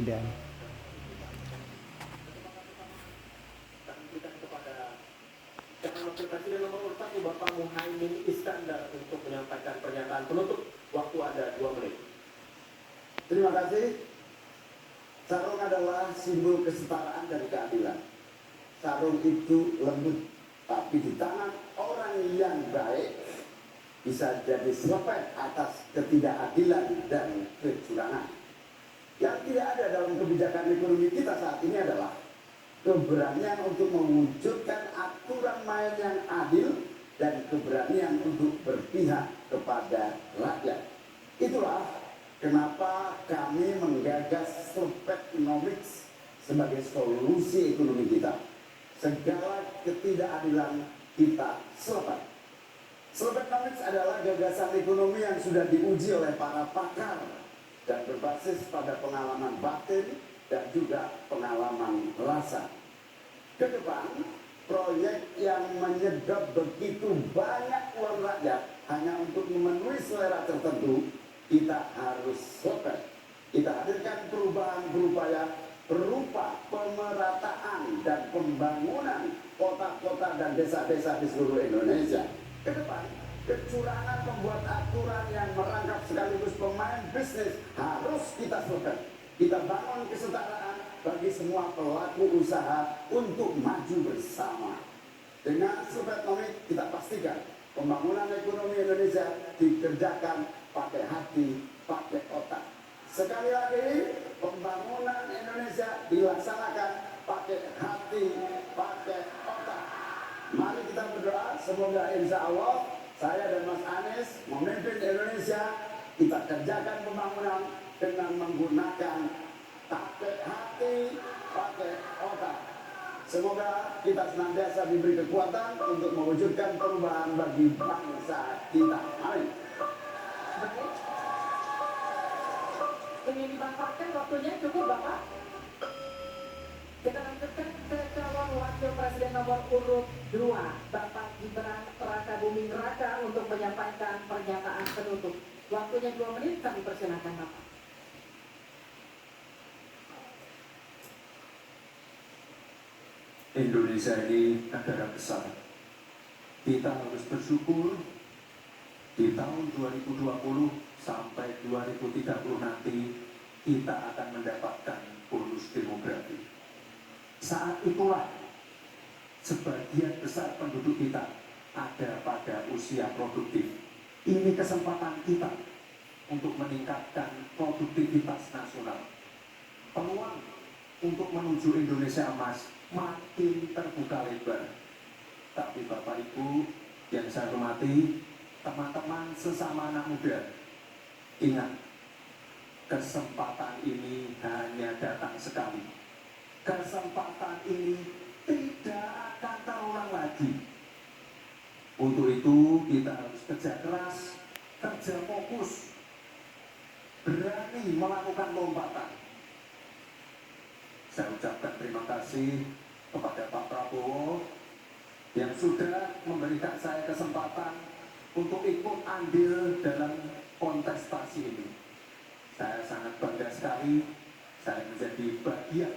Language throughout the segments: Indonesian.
Presiden. Calon Wakil Presiden nomor urut 1 Bapak Muhaimin Iskandar untuk menyampaikan pernyataan penutup. Waktu ada 2 menit. Terima kasih. Sarung adalah simbol kesetaraan dan keadilan. Sarung itu lembut, tapi di tangan orang yang baik bisa jadi selepet atas ketidakadilan dan kecurangan. Yang tidak ada dalam kebijakan ekonomi kita saat ini adalah keberanian untuk mewujudkan aturan main yang adil dan keberanian untuk berpihak kepada rakyat. Itulah kenapa kami menggagas Slurpenomics sebagai solusi ekonomi kita. Segala ketidakadilan kita selepas. Slurpenomics adalah gagasan ekonomi yang sudah diuji oleh para pakar dan berbasis pada pengalaman batin dan juga pengalaman rasa. Ke depan, proyek yang menyedot begitu banyak uang rakyat hanya untuk memenuhi selera tertentu, kita harus selesai. Kita hadirkan perubahan berupa pemerataan dan pembangunan kota-kota dan desa-desa di seluruh Indonesia. Ke depan, kecurangan membuat aturan yang merangkap sekaligus pemain bisnis harus kita selesai. Kita bangun kesetaraan bagi semua pelaku usaha untuk maju bersama. Dengan Slurpenomics kita pastikan pembangunan ekonomi Indonesia dikerjakan pakai hati, pakai otak. Sekali lagi, pembangunan Indonesia dilaksanakan pakai hati, pakai otak. Mari kita berdoa, semoga insya Allah saya dan Mas Anies memimpin Indonesia. Kita kerjakan pembangunan dengan menggunakan pakai hati, pakai otak. Semoga kita senantiasa diberi kekuatan untuk mewujudkan perubahan bagi bangsa kita. Amin. Baik. Ingin dimanfaatkan waktunya cukup Bapak? Kita lanjutkan ke calon wakil presiden nomor urut 2 Bapak Gibran Rakabuming Raka untuk menyampaikan pernyataan penutup. Waktunya 2 menit, kami persilakan Bapak. Indonesia ini negara besar. Kita harus bersyukur di tahun 2020 sampai 2030 nanti kita akan mendapatkan bonus demografi. Saat itulah sebagian besar penduduk kita ada pada usia produktif. Ini kesempatan kita untuk meningkatkan produktivitas nasional. Peluang untuk menuju Indonesia emas makin terbuka lebar. Tapi Bapak Ibu yang saya hormati, teman-teman sesama anak muda, ingat, kesempatan ini hanya datang sekali. Kesempatan ini tidak akan terulang lagi. Untuk itu kita harus kerja keras, kerja fokus, berani melakukan lompatan. Saya ucapkan terima kasih kepada Pak Prabowo yang sudah memberikan saya kesempatan untuk ikut andil dalam kontestasi ini. Saya sangat bangga sekali saya menjadi bagian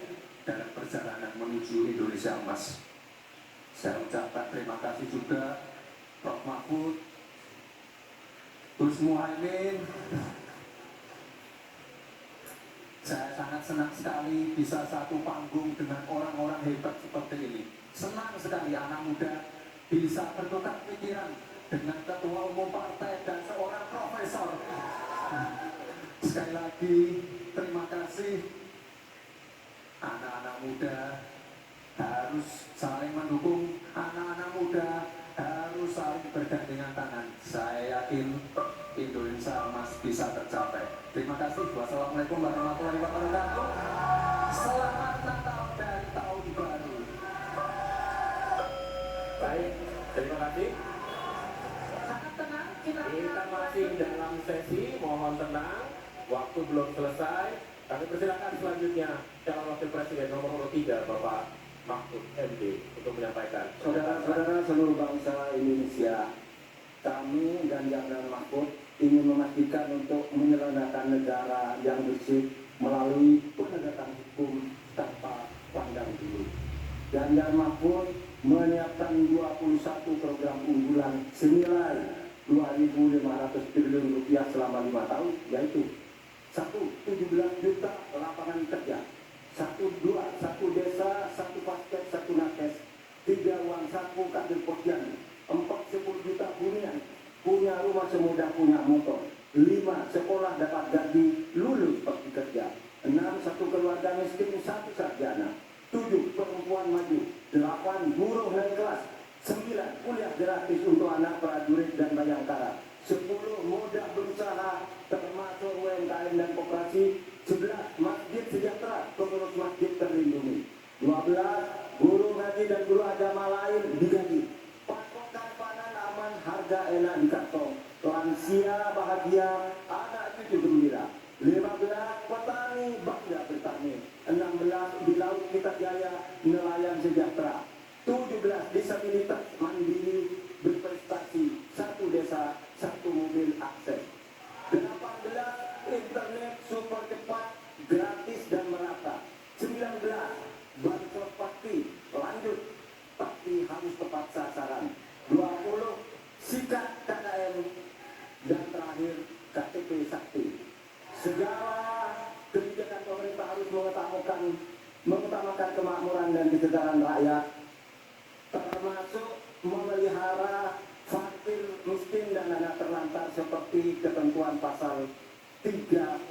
dalam perjalanan menuju Indonesia emas. Saya ucapkan terima kasih juga Prof. Mahfud, Gus Muhaimin. Saya sangat senang sekali bisa satu panggung dengan orang-orang hebat seperti ini. Senang sekali anak muda bisa bertukar pikiran dengan ketua umum partai dan seorang profesor. Sekali lagi terima kasih. Anak-anak muda harus saling mendukung, anak-anak muda harus saling bergandengan tangan. Saya yakin Indonesia emas bisa tercapai. Terima kasih. Wassalamualaikum warahmatullahi wabarakatuh. Selamat Natal dan Tahun Baru. Baik, terima kasih. Sangat tenang, kita masih dalam sesi, mohon tenang. Waktu belum selesai. Kami persilakan selanjutnya calon wakil presiden nomor urut 3 Bapak Mahfud MD untuk menyampaikan. Saudara-saudara seluruh bangsa Indonesia, kami Ganjar dan Mahfud ingin memastikan untuk menyelenggarakan negara yang bersih, melalui penegakan hukum tanpa pandang bulu. Ganjar Mahfud menyiapkan 21 program unggulan senilai 2.500 triliun rupiah selama 5 tahun, yaitu 1. 17 juta lapangan kerja, 1 desa, 1 paskes, 1 nakes, 3 uang saku kader posyandu, 4 10 juta hunian, punya rumah semudah punya motor, 5 sekolah dapat gaji lulus pergi kerja, 6 1 keluarga miskin 1 sarjana, 7 perempuan maju, 8 buruh naik kelas, 9 kuliah gratis untuk anak prajurit dan bayangkara, 10 mudah berusaha termasuk UMKM dan koperasi, 11 masjid sejahtera, pengurus masjid terlindungi, 12 guru ngaji dan guru agama lain digaji, pasokan pangan aman, harga enak di kantong, lansia bahagia, anak cucu gembira, 15 petani bangga bertani, 16 di laut kita jaya, nelayan sejahtera, 17 disabilitas mandiri berprestasi, 1 desa 1 mobil akses, 18 internet super cepat gratis dan merata, 19 bansos pasti lanjut tapi harus tepat sasaran, 20 sikat KKM, dan terakhir KTP Sakti. Segala kebijakan pemerintah harus mengutamakan kemakmuran dan kesejahteraan rakyat, termasuk memelihara fakir, miskin, dan anak terlantar seperti ketentuan pasal 34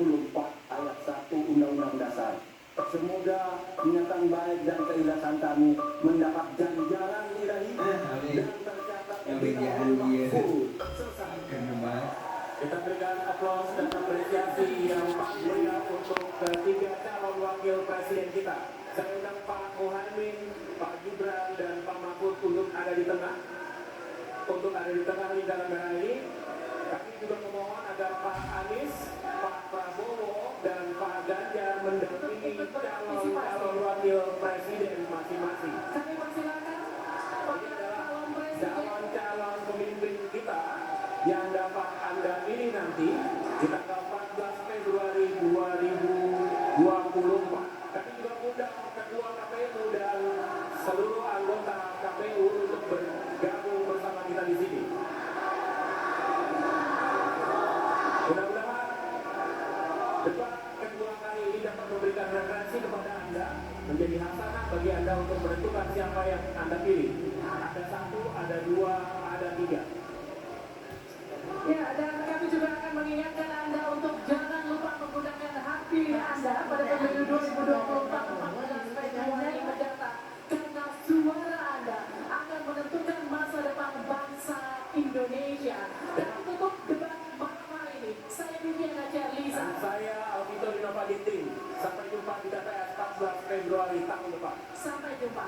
ayat 1 Undang-Undang Dasar. Semoga niatan baik dan keikhlasan kami mendapat ganjaran ilahi dan tercatat di Lauhul Mahfuz. Selesai. Kita berikan aplaus dan apresiasi yang mulia untuk ketiga calon wakil presiden kita. Saya undang Pak Muhaimin, Pak Gibran, dan Pak Mahfud untuk ada di tengah. Untuk ada di tengah lingkaran merah ini. Kami juga memohon agar Pak Anies, Pak Prabowo, dan Pak Ganjar mendampingi calon wakil presiden masing-masing. Kami persilakan Ini adalah calon presiden. calon pemimpin kita yang dapat Anda pilih nanti di tanggal 14 Februari 2024. Kami juga undang Ketua KPU dan seluruh anggota KPU untuk bergabung bersama kita di sini. Mudah-mudahan debat kedua kali ini dapat memberikan referensi kepada Anda, menjadi hasanah bagi Anda untuk menentukan siapa yang Anda pilih. Ada 1, ada 2, ada 3. Ya, dan kami juga akan mengingatkan Anda untuk jangan lupa menggunakan hak pilih Anda pada pemilu 2024 14 Februari mendatang. Karena suara Anda akan menentukan masa depan bangsa Indonesia. Dan untuk debat malam hari ini, saya Viviana Charlisa. Dan saya Alvito Dinova Ginting. Sampai jumpa di TPS 14 Februari tahun depan. Sampai jumpa.